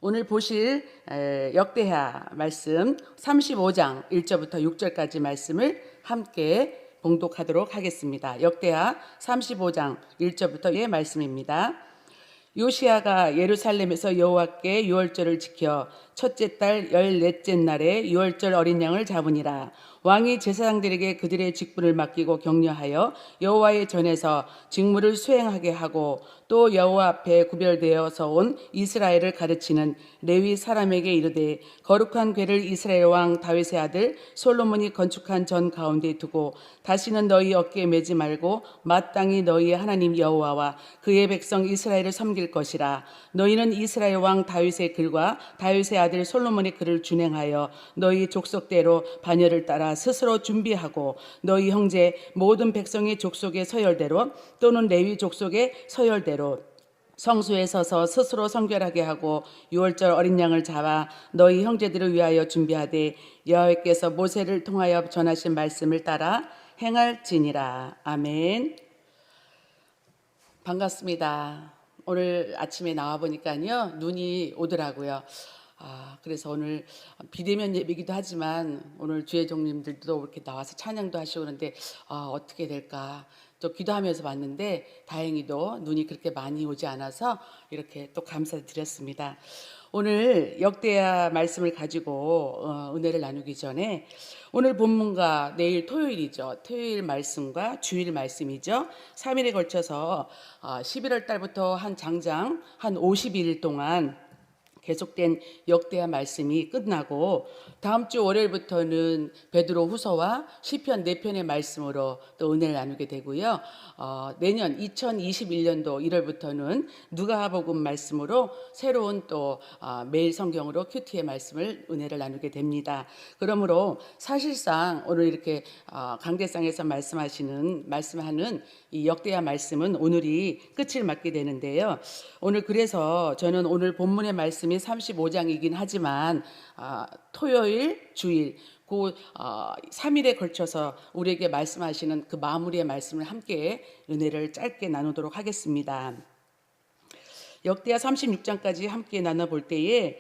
오늘 보실 역대하 말씀 35장 1절부터 6절까지 말씀을 함께 봉독하도록 하겠습니다. 역대하 35장 1절부터의 말씀입니다. 요시야가 예루살렘에서 여호와께 유월절을 지켜 첫째 달 14째 날에 유월절 어린 양을 잡으니라. 왕이 제사장들에게 그들의 직분을 맡기고 격려하여 여호와의 전에서 직무를 수행하게 하고 또 여호와 앞에 구별되어서 온 이스라엘을 가르치는 레위 사람에게 이르되 거룩한 궤를 이스라엘 왕 다윗의 아들 솔로몬이 건축한 전 가운데 두고 다시는 너희 어깨에 매지 말고 마땅히 너희의 하나님 여호와와 그의 백성 이스라엘을 섬길 것이라. 너희는 이스라엘 왕 다윗의 글과 다윗의 아들 솔로몬의 글을 준행하여 너희 족속대로 반열을 따라 스스로 준비하고 너희 형제 모든 백성의 족속의 서열대로 또는 레위 족속의 서열대로 성수에 서서 스스로 성결하게 하고 유월절 어린 양을 잡아 너희 형제들을 위하여 준비하되 여호와께서 모세를 통하여 전하신 말씀을 따라 행할지니라. 아멘. 반갑습니다. 오늘 아침에 나와 보니까요 눈이 오더라고요. 그래서 오늘 비대면 예배이기도 하지만 오늘 주의 종님들도 이렇게 나와서 찬양도 하시고 그러는데 어떻게 될까 또 기도하면서 봤는데 다행히도 눈이 그렇게 많이 오지 않아서 이렇게 또 감사드렸습니다. 오늘 역대하 말씀을 가지고 은혜를 나누기 전에 오늘 본문과 내일 토요일이죠. 토요일 말씀과 주일 말씀이죠. 3일에 걸쳐서 11월 달부터 한 장장 한 50일 동안 계속된 역대하 말씀이 끝나고 다음 주 월요일부터는 베드로 후서와 시편 4편의 말씀으로 또 은혜를 나누게 되고요. 내년 2021년도 1월부터는 누가복음 말씀으로 새로운 또 매일 성경으로 큐티의 말씀을 은혜를 나누게 됩니다. 그러므로 사실상 오늘 이렇게 강대상에서 말씀하는 이 역대하 말씀은 오늘이 끝을 맞게 되는데요. 오늘 그래서 저는 오늘 본문의 말씀이 35장이긴 하지만 토요일, 주일 그 3일에 걸쳐서 우리에게 말씀하시는 그 마무리의 말씀을 함께 은혜를 짧게 나누도록 하겠습니다. 역대하 36장까지 함께 나눠볼 때에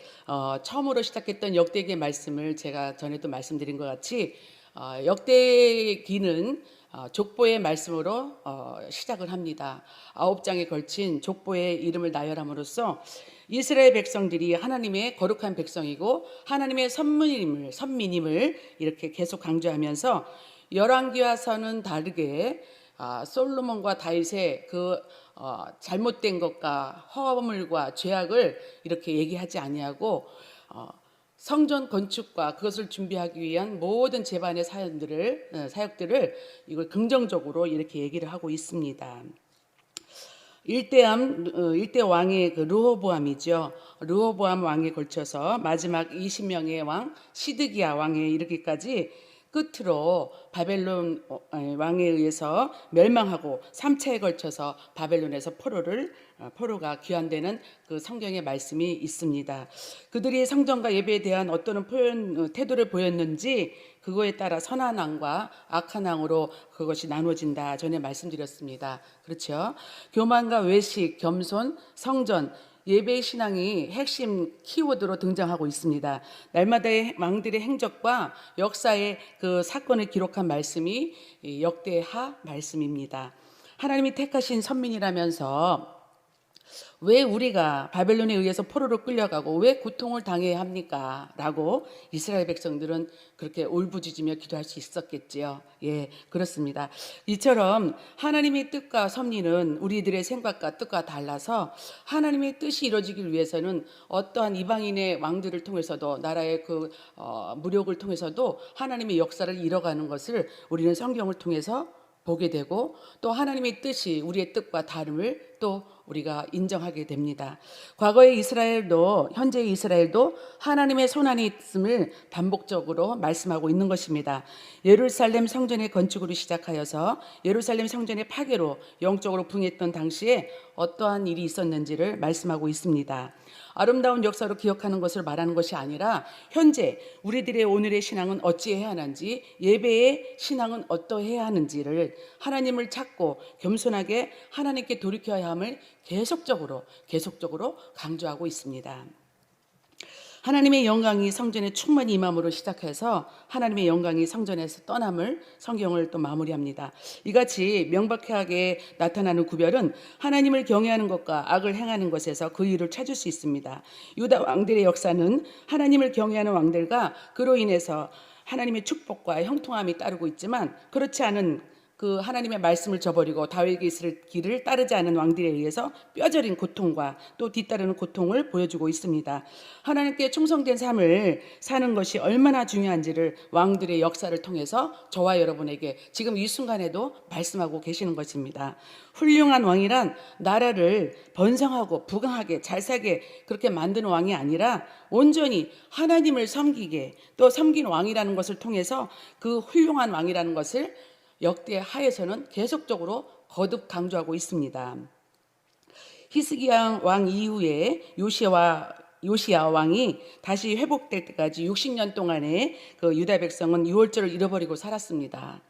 처음으로 시작했던 역대기의 말씀을 제가 전에도 말씀드린 것 같이 역대기는 족보의 말씀으로 시작을 합니다. 9장에 걸친 족보의 이름을 나열함으로써 이스라엘 백성들이 하나님의 거룩한 백성이고 하나님의 선민임을 이렇게 계속 강조하면서 열왕기와서는 다르게 솔로몬과 다윗의 그 잘못된 것과 허물과 죄악을 이렇게 얘기하지 아니하고 성전 건축과 그것을 준비하기 위한 모든 제반의 사역들을 이걸 긍정적으로 이렇게 얘기를 하고 있습니다. 일대 왕의 그 르호보암이죠. 르호보암 왕에 걸쳐서 마지막 20명의 왕 시드기야 왕에 이르기까지 끝으로 바벨론 왕에 의해서 멸망하고 3차에 걸쳐서 바벨론에서 포로가 귀환되는 그 성경의 말씀이 있습니다. 그들이 성전과 예배에 대한 어떤 태도를 보였는지 그거에 따라 선한 왕과 악한 왕으로 그것이 나눠진다. 전에 말씀드렸습니다. 그렇죠? 교만과 외식, 겸손, 성전, 예배의 신앙이 핵심 키워드로 등장하고 있습니다. 날마다의 왕들의 행적과 역사의 그 사건을 기록한 말씀이 역대하 말씀입니다. 하나님이 택하신 선민이라면서 왜 우리가 바벨론에 의해서 포로로 끌려가고 왜 고통을 당해야 합니까? 라고 이스라엘 백성들은 그렇게 울부짖으며 기도할 수 있었겠지요. 예, 그렇습니다. 이처럼 하나님의 뜻과 섭리는 우리들의 생각과 뜻과 달라서 하나님의 뜻이 이루어지기 위해서는 어떠한 이방인의 왕들을 통해서도 나라의 그 무력을 통해서도 하나님의 역사를 이뤄가는 것을 우리는 성경을 통해서 보게 되고 또 하나님의 뜻이 우리의 뜻과 다름을 또 우리가 인정하게 됩니다. 과거의 이스라엘도 현재의 이스라엘도 하나님의 손안에 있음을 반복적으로 말씀하고 있는 것입니다. 예루살렘 성전의 건축으로 시작하여서 예루살렘 성전의 파괴로 영적으로 붕했던 당시에 어떠한 일이 있었는지를 말씀하고 있습니다. 아름다운 역사로 기억하는 것을 말하는 것이 아니라 현재 우리들의 오늘의 신앙은 어찌해야 하는지 예배의 신앙은 어떠해야 하는지를 하나님을 찾고 겸손하게 하나님께 돌이켜야 함을 계속적으로 강조하고 있습니다. 하나님의 영광이 성전에 충만히 임함으로 시작해서 하나님의 영광이 성전에서 떠남을 성경을 또 마무리합니다. 이같이 명백하게 나타나는 구별은 하나님을 경외하는 것과 악을 행하는 것에서 그 이유를 찾을 수 있습니다. 유다 왕들의 역사는 하나님을 경외하는 왕들과 그로 인해서 하나님의 축복과 형통함이 따르고 있지만, 그렇지 않은 그 하나님의 말씀을 저버리고 다윗에게 있을 길을 따르지 않은 왕들에 의해서 뼈저린 고통과 또 뒤따르는 고통을 보여주고 있습니다. 하나님께 충성된 삶을 사는 것이 얼마나 중요한지를 왕들의 역사를 통해서 저와 여러분에게 지금 이 순간에도 말씀하고 계시는 것입니다. 훌륭한 왕이란 나라를 번성하고 부강하게 잘 살게 그렇게 만드는 왕이 아니라 온전히 하나님을 섬기게, 또 섬긴 왕이라는 것을 통해서 그 훌륭한 왕이라는 것을 역대 하에서는 계속적으로 거듭 강조하고 있습니다. 히스기야 왕 이후에 요시야 왕이 다시 회복될 때까지 60년 동안의 그 유다 백성은 유월절을 잃어버리고 살았습니다.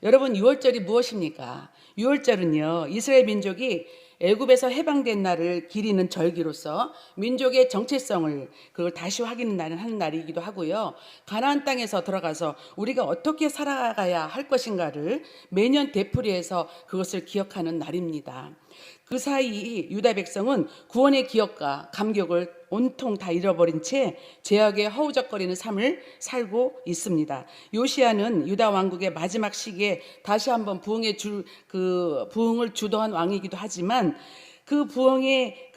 여러분, 유월절이 무엇입니까? 유월절은요, 이스라엘 민족이 애굽에서 해방된 날을 기리는 절기로서 민족의 정체성을 그걸 다시 확인하는 날이기도 하고요. 가나안 땅에서 들어가서 우리가 어떻게 살아가야 할 것인가를 매년 되풀이해서 그것을 기억하는 날입니다. 그 사이 유다 백성은 구원의 기억과 감격을 온통 다 잃어버린 채 죄악에 허우적거리는 삶을 살고 있습니다. 요시야는 유다 왕국의 마지막 시기에 다시 한번 부흥을 주도한 왕이기도 하지만, 그 부흥에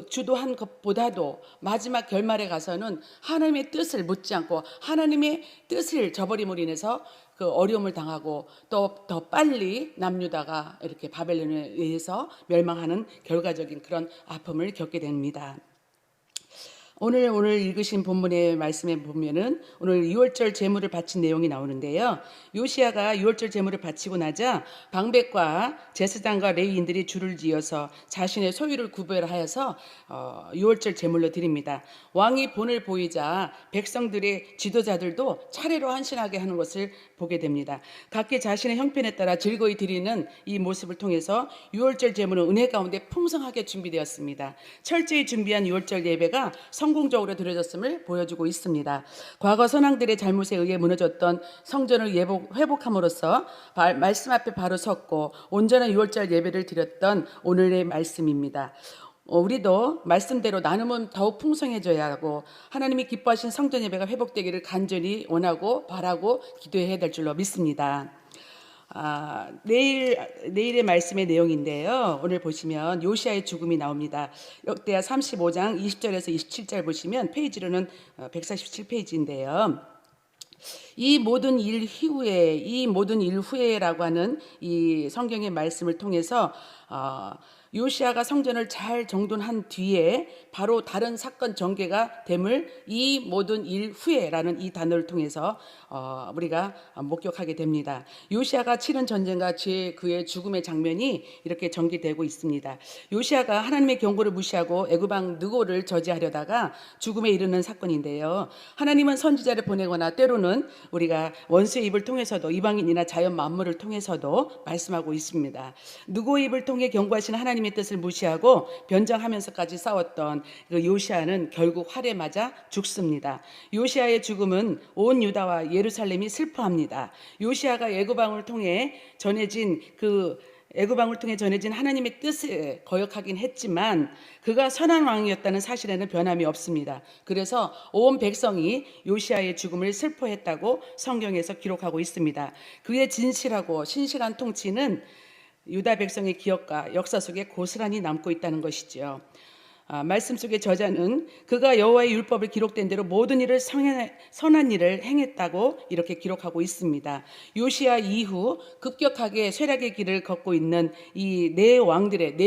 주도한 것보다도 마지막 결말에 가서는 하나님의 뜻을 묻지 않고 하나님의 뜻을 저버림으로 인해서 그 어려움을 당하고 또 더 빨리 남유다가 이렇게 바벨론에 의해서 멸망하는 결과적인 그런 아픔을 겪게 됩니다. 오늘 읽으신 본문의 말씀에 보면은 오늘 유월절 제물을 바친 내용이 나오는데요. 요시야가 유월절 제물을 바치고 나자 방백과 제사장과 레위인들이 줄을 지어서 자신의 소유를 구별하여서 유월절 제물로 드립니다. 왕이 본을 보이자 백성들의 지도자들도 차례로 헌신하게 하는 것을 보게 됩니다. 각기 자신의 형편에 따라 즐거이 드리는 이 모습을 통해서 유월절 제물은 은혜 가운데 풍성하게 준비되었습니다. 철저히 준비한 유월절 예배가 성공적으로 드려졌음을 보여주고 있습니다. 과거 선왕들의 잘못에 의해 무너졌던 성전을 회복함으로써 말씀 앞에 바로 섰고 온전한 유월절 예배를 드렸던 오늘의 말씀입니다. 우리도 말씀대로 나누면 더욱 풍성해져야 하고 하나님이 기뻐하신 성전 예배가 회복되기를 간절히 원하고 바라고 기도해야 될 줄로 믿습니다. 내일의 말씀의 내용인데요. 오늘 보시면 요시야의 죽음이 나옵니다. 역대하 35장 20절에서 27절 보시면 페이지로는 147페이지인데요. 이 모든 일 후에라고 하는 이 성경의 말씀을 통해서 요시야가 성전을 잘 정돈한 뒤에 바로 다른 사건 전개가 됨을 이 모든 일 후에라는 이 단어를 통해서 우리가 목격하게 됩니다. 요시야가 치른 전쟁과 그의 죽음의 장면이 이렇게 전개되고 있습니다. 요시야가 하나님의 경고를 무시하고 애굽 왕 느고를 저지하려다가 죽음에 이르는 사건인데요. 하나님은 선지자를 보내거나 때로는 우리가 원수의 입을 통해서도 이방인이나 자연 만물을 통해서도 말씀하고 있습니다. 느고의 입을 통해 경고하신 하나님의 뜻을 무시하고 변장하면서까지 싸웠던 그 요시야는 결국 활에 맞아 죽습니다. 요시야의 죽음은 온 유다와 예루살렘이 슬퍼합니다. 요시야가 애굽 왕을 통해 전해진 하나님의 뜻을 거역하긴 했지만 그가 선한 왕이었다는 사실에는 변함이 없습니다. 그래서 온 백성이 요시야의 죽음을 슬퍼했다고 성경에서 기록하고 있습니다. 그의 진실하고 신실한 통치는 유다 백성의 기억과 역사 속에 고스란히 남고 있다는 것이죠. 말씀 속의 저자는 그가 여호와의 율법을 기록된 대로 모든 일을 선한 일을 행했다고 이렇게 기록하고 있습니다. 요시야 이후 급격하게 쇠락의 길을 걷고 있는 이 네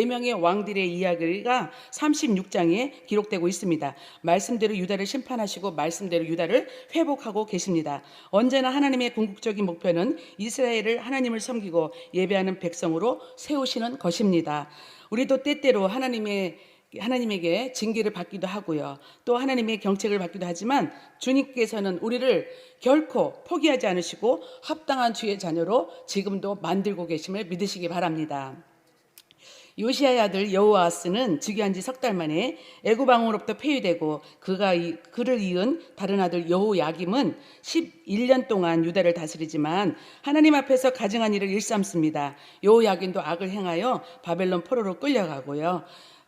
명의 왕들의 이야기가 36장에 기록되고 있습니다. 말씀대로 유다를 심판하시고 말씀대로 유다를 회복하고 계십니다. 언제나 하나님의 궁극적인 목표는 이스라엘을 하나님을 섬기고 예배하는 백성으로 세우시는 것입니다. 우리도 때때로 하나님에게 징계를 받기도 하고요. 또 하나님의 경책을 받기도 하지만 주님께서는 우리를 결코 포기하지 않으시고 합당한 주의 자녀로 지금도 만들고 계심을 믿으시기 바랍니다. 요시야의 아들 여호아스는 즉위한 지 석 달 만에 애굽 왕으로부터 폐위되고 그를 이은 다른 아들 여호야김은 11년 동안 유다를 다스리지만 하나님 앞에서 가증한 일을 일삼습니다. 여호야김도 악을 행하여 바벨론 포로로 끌려가고요.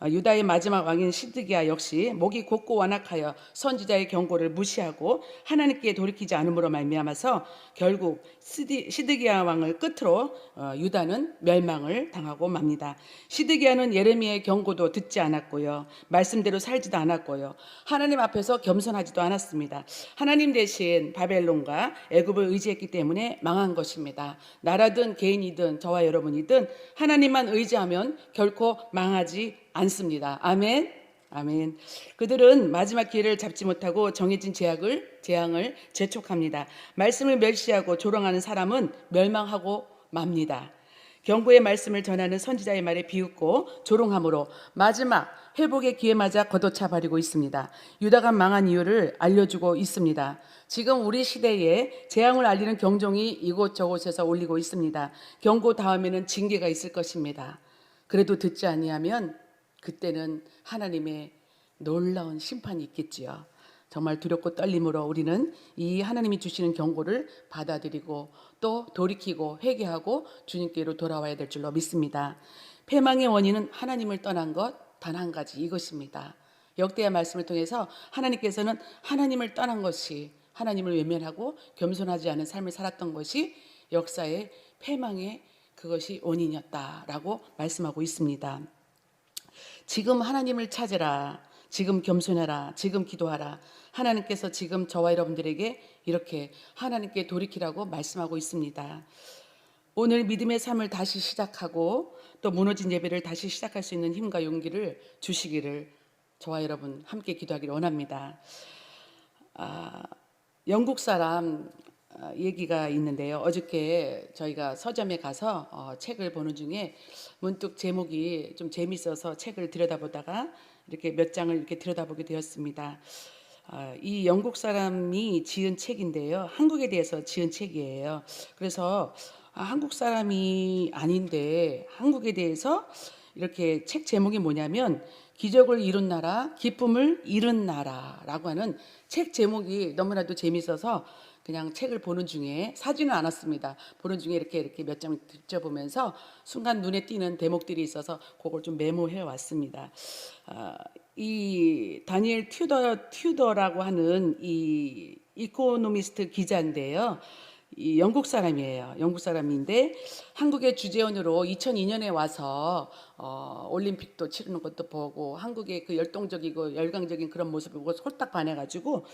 유다의 마지막 왕인 시드기야 역시 목이 곧고 완악하여 선지자의 경고를 무시하고 하나님께 돌이키지 않음으로 말미암아서 결국 시드기야 왕을 끝으로 유다는 멸망을 당하고 맙니다. 시드기야는 예레미야의 경고도 듣지 않았고요. 말씀대로 살지도 않았고요. 하나님 앞에서 겸손하지도 않았습니다. 하나님 대신 바벨론과 애굽을 의지했기 때문에 망한 것입니다. 나라든 개인이든 저와 여러분이든 하나님만 의지하면 결코 망하지 않습니다. 아멘. 아멘. 그들은 마지막 기회를 잡지 못하고 정해진 재앙을 재촉합니다. 말씀을 멸시하고 조롱하는 사람은 멸망하고 맙니다. 경고의 말씀을 전하는 선지자의 말에 비웃고 조롱함으로 마지막 회복의 기회 맞아 걷어차 버리고 있습니다. 유다가 망한 이유를 알려주고 있습니다. 지금 우리 시대에 재앙을 알리는 경종이 이곳저곳에서 울리고 있습니다. 경고 다음에는 징계가 있을 것입니다. 그래도 듣지 아니하면 그때는 하나님의 놀라운 심판이 있겠지요. 정말 두렵고 떨림으로 우리는 이 하나님이 주시는 경고를 받아들이고 또 돌이키고 회개하고 주님께로 돌아와야 될 줄로 믿습니다. 패망의 원인은 하나님을 떠난 것 단 한 가지 이것입니다. 역대의 말씀을 통해서 하나님께서는 하나님을 떠난 것이 하나님을 외면하고 겸손하지 않은 삶을 살았던 것이 역사의 패망의 그것이 원인이었다라고 말씀하고 있습니다. 지금 하나님을 찾으라. 지금 겸손해라. 지금 기도하라. 하나님께서 지금 저와 여러분들에게 이렇게 하나님께 돌이키라고 말씀하고 있습니다. 오늘 믿음의 삶을 다시 시작하고 또 무너진 예배를 다시 시작할 수 있는 힘과 용기를 주시기를 저와 여러분 함께 기도하기를 원합니다. 영국 사람 얘기가 있는데요. 어저께 저희가 서점에 가서 책을 보는 중에 문득 제목이 좀 재밌어서 책을 들여다보다가 이렇게 몇 장을 이렇게 들여다보게 되었습니다. 이 영국 사람이 지은 책인데요. 한국에 대해서 지은 책이에요. 그래서 한국 사람이 아닌데 한국에 대해서 이렇게 책 제목이 뭐냐면 기적을 이룬 나라, 기쁨을 잃은 나라라고 하는 책 제목이 너무나도 재밌어서 그냥 책을 보는 중에 사지는 않았습니다. 보는 중에 이렇게 몇 장 들춰보면서 순간 눈에 띄는 대목들이 있어서 그걸 좀 메모해 왔습니다. 이 다니엘 튜더라고 하는 이 이코노미스트 기자인데요. 이 영국 사람이에요. 영국 사람인데 한국의 주재원으로 2002년에 와서 올림픽도 치르는 것도 보고 한국의 그 열동적이고 열광적인 그런 모습을 보고 홀딱 반해가지고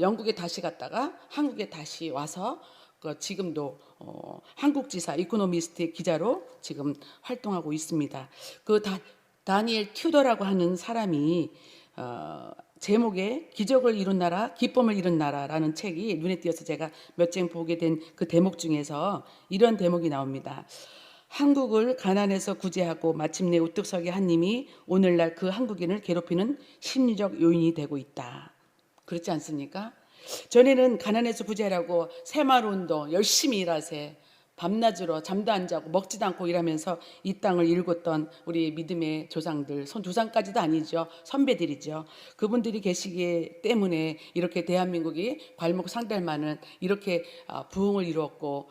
영국에 다시 갔다가 한국에 다시 와서 지금도 한국지사 이코노미스트의 기자로 지금 활동하고 있습니다. 그 다니엘 튜더라고 하는 사람이 제목에 기적을 이룬 나라, 기쁨을 잃은 나라라는 책이 눈에 띄어서 제가 몇 장 보게 된 그 대목 중에서 이런 대목이 나옵니다. 한국을 가난에서 구제하고 마침내 우뚝 서게 한 님이 오늘날 그 한국인을 괴롭히는 심리적 요인이 되고 있다. 그렇지 않습니까? 전에는 가난에서 구제하라고 새마을운동 열심히 일하세. 밤낮으로 잠도 안 자고 먹지도 않고 일하면서 이 땅을 일궜던 우리 믿음의 조상들, 조상까지도 아니죠. 선배들이죠. 그분들이 계시기 때문에 이렇게 대한민국이 발목상달만은 이렇게 부흥을 이루었고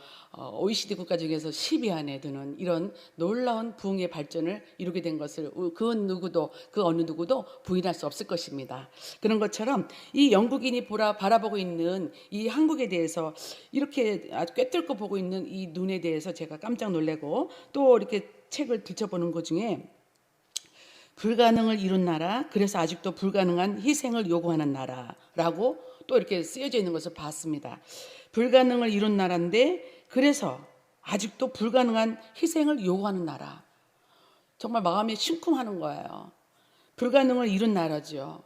OECD 국가 중에서 10위 안에 드는 이런 놀라운 부흥의 발전을 이루게 된 것을 그 어느 누구도 부인할 수 없을 것입니다. 그런 것처럼 이 영국인이 바라보고 있는 이 한국에 대해서 이렇게 꿰뚫고 보고 있는 이 눈에 대해서 제가 깜짝 놀래고 또 이렇게 책을 들춰보는 것 중에 불가능을 이룬 나라, 그래서 아직도 불가능한 희생을 요구하는 나라라고 또 이렇게 쓰여져 있는 것을 봤습니다. 불가능을 이룬 나라인데 그래서 아직도 불가능한 희생을 요구하는 나라. 정말 마음이 심쿵하는 거예요. 불가능을 이룬 나라죠.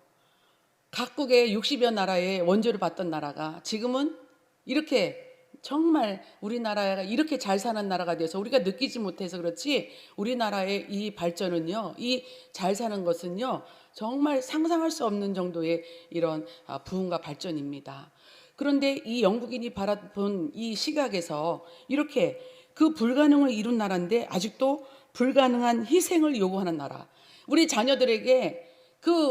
각국의 60여 나라의 원조를 받던 나라가 지금은 이렇게 정말 우리나라가 이렇게 잘 사는 나라가 돼서 우리가 느끼지 못해서 그렇지 우리나라의 이 발전은요, 이 잘 사는 것은요, 정말 상상할 수 없는 정도의 이런 부흥과 발전입니다. 그런데 이 영국인이 바라본 이 시각에서 이렇게 그 불가능을 이룬 나라인데 아직도 불가능한 희생을 요구하는 나라. 우리 자녀들에게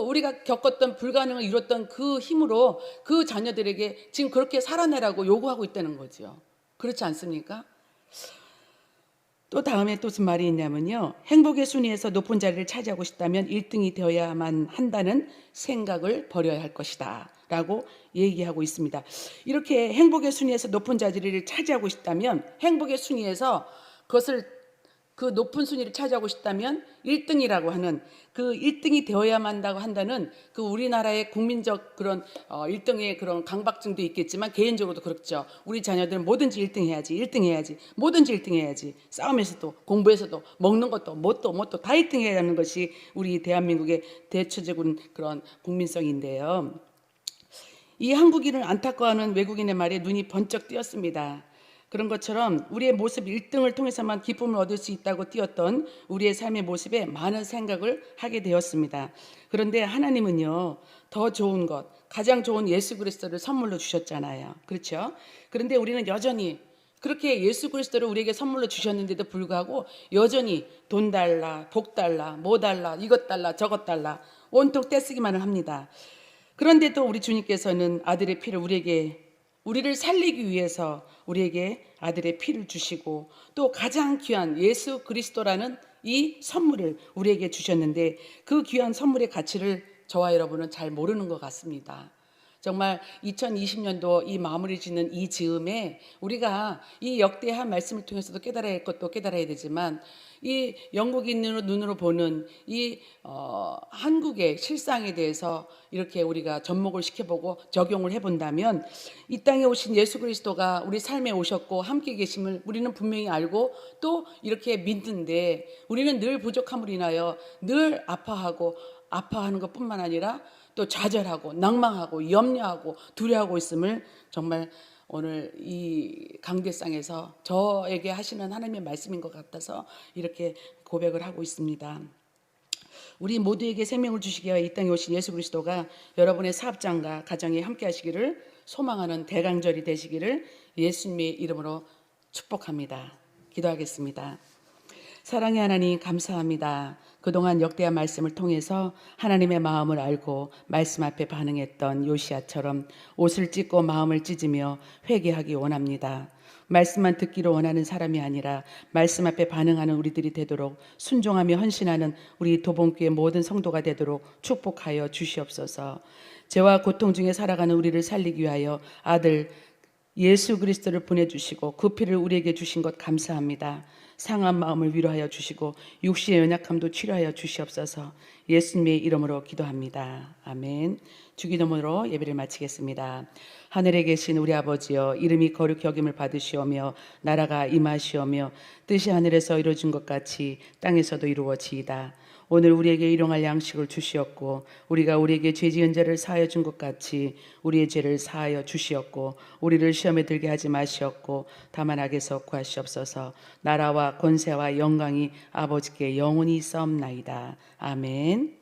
우리가 겪었던 불가능을 이뤘던 그 힘으로 그 자녀들에게 지금 그렇게 살아내라고 요구하고 있다는 거죠. 그렇지 않습니까? 또 다음에 또 무슨 말이 있냐면요. 행복의 순위에서 높은 자리를 차지하고 싶다면 1등이 되어야만 한다는 생각을 버려야 할 것이다 라고 얘기하고 있습니다. 이렇게 행복의 순위에서 높은 자리를 차지하고 싶다면, 행복의 순위에서 그 높은 순위를 차지하고 싶다면 1등이라고 하는, 그 1등이 되어야만 한다는 그 우리나라의 국민적 그런 1등의 그런 강박증도 있겠지만 개인적으로도 그렇죠. 우리 자녀들은 뭐든지 1등 해야지, 1등 해야지, 뭐든지 1등 해야지. 싸움에서도, 공부에서도, 먹는 것도, 뭣도 다 1등 해야 하는 것이 우리 대한민국의 대체적인 그런 국민성인데요. 이 한국인을 안타까워하는 외국인의 말에 눈이 번쩍 띄었습니다. 그런 것처럼 우리의 모습 1등을 통해서만 기쁨을 얻을 수 있다고 띄었던 우리의 삶의 모습에 많은 생각을 하게 되었습니다. 그런데 하나님은요, 더 좋은 것, 가장 좋은 예수 그리스도를 선물로 주셨잖아요. 그렇죠? 그런데 우리는 여전히 그렇게 예수 그리스도를 우리에게 선물로 주셨는데도 불구하고 여전히 돈 달라, 복 달라, 뭐 달라, 이것 달라, 저것 달라 온통 떼쓰기만을 합니다. 그런데도 우리 주님께서는 아들의 피를 우리를 살리기 위해서 우리에게 아들의 피를 주시고 또 가장 귀한 예수 그리스도라는 이 선물을 우리에게 주셨는데 그 귀한 선물의 가치를 저와 여러분은 잘 모르는 것 같습니다. 정말 2020년도 이 마무리 짓는 이 즈음에 우리가 이 역대한 말씀을 통해서도 깨달아야 할 것도 깨달아야 되지만 이 영국인 눈으로 보는 이 한국의 실상에 대해서 이렇게 우리가 접목을 시켜보고 적용을 해본다면 이 땅에 오신 예수 그리스도가 우리 삶에 오셨고 함께 계심을 우리는 분명히 알고 또 이렇게 믿는데 우리는 늘 부족함으로 인하여 늘 아파하는 것뿐만 아니라 또 좌절하고 낭망하고 염려하고 두려워하고 있음을 정말 오늘 이 강대상에서 저에게 하시는 하나님의 말씀인 것 같아서 이렇게 고백을 하고 있습니다. 우리 모두에게 생명을 주시기 위해 이 땅에 오신 예수 그리스도가 여러분의 사업장과 가정에 함께 하시기를 소망하는 대강절이 되시기를 예수님의 이름으로 축복합니다. 기도하겠습니다. 사랑의 하나님 감사합니다. 그동안 역대한 말씀을 통해서 하나님의 마음을 알고 말씀 앞에 반응했던 요시야처럼 옷을 찢고 마음을 찢으며 회개하기 원합니다. 말씀만 듣기로 원하는 사람이 아니라 말씀 앞에 반응하는 우리들이 되도록 순종하며 헌신하는 우리 도봉교의 모든 성도가 되도록 축복하여 주시옵소서. 죄와 고통 중에 살아가는 우리를 살리기 위하여 아들 예수 그리스도를 보내주시고 그 피를 우리에게 주신 것 감사합니다. 상한 마음을 위로하여 주시고 육신의 연약함도 치료하여 주시옵소서. 예수님의 이름으로 기도합니다. 아멘. 주기도문으로 예배를 마치겠습니다. 하늘에 계신 우리 아버지여, 이름이 거룩히 여김을 받으시오며 나라가 임하시오며 뜻이 하늘에서 이루어진 것 같이 땅에서도 이루어지이다. 오늘 우리에게 일용할 양식을 주시었고 우리가 우리에게 죄 지은 자를 사하여 준 것 같이 우리의 죄를 사하여 주시었고 우리를 시험에 들게 하지 마시었고 다만 악에서 구하시옵소서. 나라와 권세와 영광이 아버지께 영원히 있사옵나이다. 아멘.